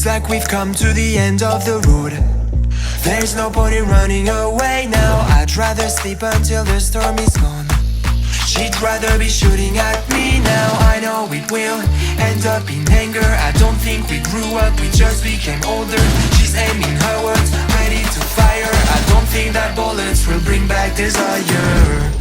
like we've come to the end of the road. There's no point in running away now. I'd rather sleep until the storm is gone. She'd rather be shooting at me now. I know it will end up in anger. I don't think we grew up, we just became older. She's aiming her words, ready to fire. I don't think that bullets will bring back desire.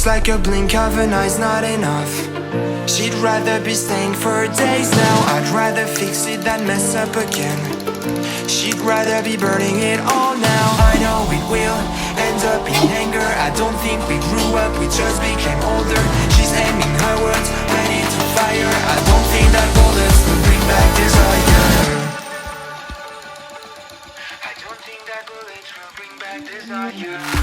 Like a blink of an eye's not enough. She'd rather be staying for days now. I'd rather fix it than mess up again. She'd rather be burning it all now. I know it will end up in anger. I don't think we grew up, we just became older. She's aiming her words, ready to fire. I don't think that bullets will bring back desire. I don't think that bullets will bring back desire.